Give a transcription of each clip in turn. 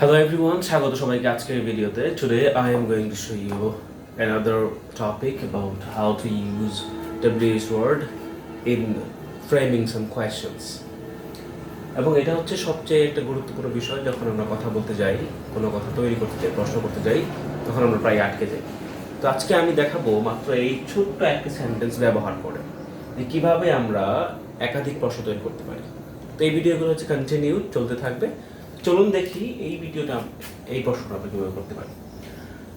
Hello everyone, স্বাগত সবাইকে আজকের ভিডিওতে। Today I am going to show you another topic about how to use WH word in framing some questions. এবং এটা হচ্ছে সবচেয়ে একটা গুরুত্বপূর্ণ বিষয়। যখন আমরা কথা বলতে যাই, কোনো কথা তৈরি করতে যাই, প্রশ্ন করতে যাই, তখন আমরা প্রায় আটকে যাই। তো আজকে আমি দেখাবো মাত্র এই ছোট্ট একটা সেন্টেন্স ব্যবহার করে যে কিভাবে আমরা একাধিক প্রশ্ন তৈরি করতে পারি। তো এই ভিডিওগুলো হচ্ছে কন্টিনিউ চলতে থাকবে। চলুন দেখি এই ভিডিওটা এই প্রশ্নটা আমরা কিভাবে করতে পারি।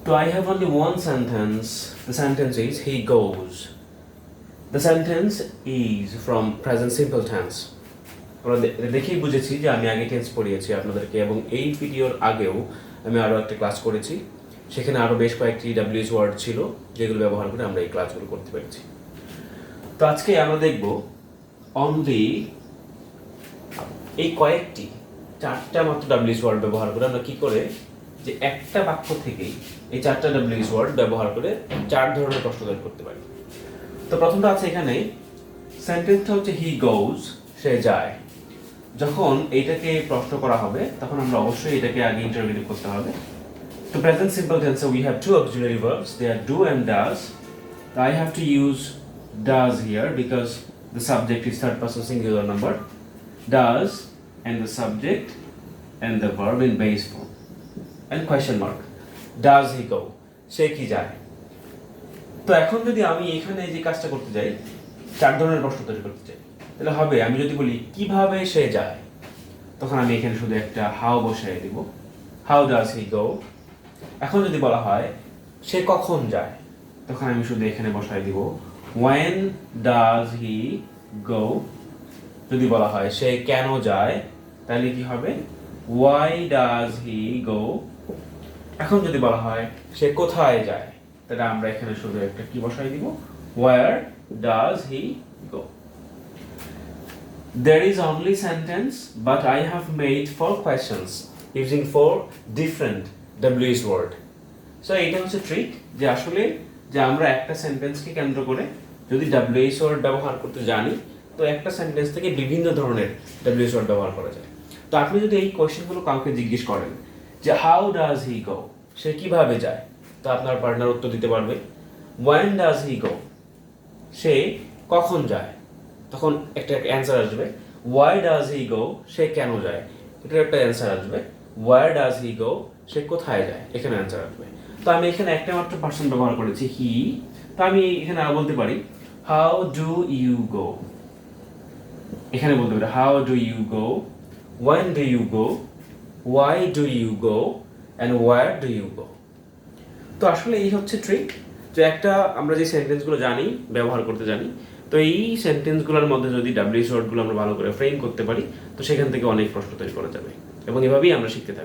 তো I have only one sentence. The sentence is he goes. The sentence is from present simple tense. আমরা দেখেই বুঝেছি যে আমি আগে টেন্স পড়িয়েছি আপনাদেরকে, এবং এই ভিডিওর আগেও আমি আরও একটা ক্লাস করেছি। সেখানে আরও বেশ কয়েকটি WH ওয়ার্ড ছিল যেগুলো ব্যবহার করে আমরা এই ক্লাসগুলো করতে পেরেছি। তো আজকে আমরা দেখব অনলি এই কয়েকটি চারটা মাত্র WH ওয়ার্ড ব্যবহার করে আমরা কি করে যে একটা বাক্য থেকেই এই চারটা WH ওয়ার্ড ব্যবহার করে চার ধরনের প্রশ্ন তৈরি করতে পারি। তো প্রথমটা আছে এখানে, সেন্টেন্সটা হচ্ছে হি গোজ, সে যায়। যখন এইটাকে প্রশ্ন করা হবে তখন আমরা অবশ্যই এটাকে আগে ইন্টারভিউ করতে হবে। তো প্রেজেন্ট সিম্পল টেন্সে we have two auxiliary verbs, they are do and does. I have to use does here because the subject is third person singular number. Does and the subject and the verb in base form and question mark. Does he go? সে কি যায়? তো এখন যদি আমি এখানে যে কাজটা করতে যাই, চার ধরনের প্রশ্ন তৈরি করতে চাই, তাহলে হবে আমি যদি বলি কিভাবে সে যায়, তখন আমি এখানে শুধু একটা হাউ বসাই দিব, হাউ ডাজ হি গো। এখন যদি বলা হয় সে কখন যায়, তখন আমি শুধু এখানে বসাই দিব when does he go। যদি বলা হয় সে কেন যায়, তাহলে কি হবে why does he go। এখন যদি বলা হয় সে কোথায় যায়, তাহলে আমরা এখানে শুধু একটা কি বসাই দিব where does he go। There is only sentence but I have made 4 questions using 4 different WH word. So এটা হচ্ছে ট্রিক যে আসলে যে আমরা একটা সেন্টেন্সকে কেন্দ্র করে যদি WH word ব্যবহার করতে জানি, তো একটা সেন্টেন্স থেকে বিভিন্ন ধরনের WH word ব্যবহার করা যায়। তো আপনি যদি এই কোয়েশ্চেনগুলো কাউকে জিজ্ঞেস করেন যে হাউ ডাজ হি গো, সে কিভাবে যায়, তো আপনার পার্টনার উত্তর দিতে পারবে when does he go, সে কখন যায়, তখন একটা অ্যান্সার আসবে why does he go, সে কেন যায়, এটার একটা অ্যান্সার আসবে where does he go, সে কোথায় যায়, এখানে অ্যান্সার আসবে। তো আমি এখানে একটা মাত্র পার্সন ব্যবহার করেছি হি, তো আমি এখানে আরো বলতে পারি হাউ ডু ইউ গো, এখানে বলতে পারি how do you go, when do you go, why do you go and where do you go। তো আসলে এই হচ্ছে ট্রিক যে একটা আমরা যে সেন্টেন্সগুলো জানি ব্যবহার করতে জানি, তো এই সেন্টেন্সগুলোর মধ্যে যদি WH ওয়ার্ডগুলো আমরা ভালো করে ফ্রেম করতে পারি, তো সেখান থেকে অনেক প্রশ্ন তৈরি করা যাবে, এবং এভাবেই আমরা শিখতে থাকবো।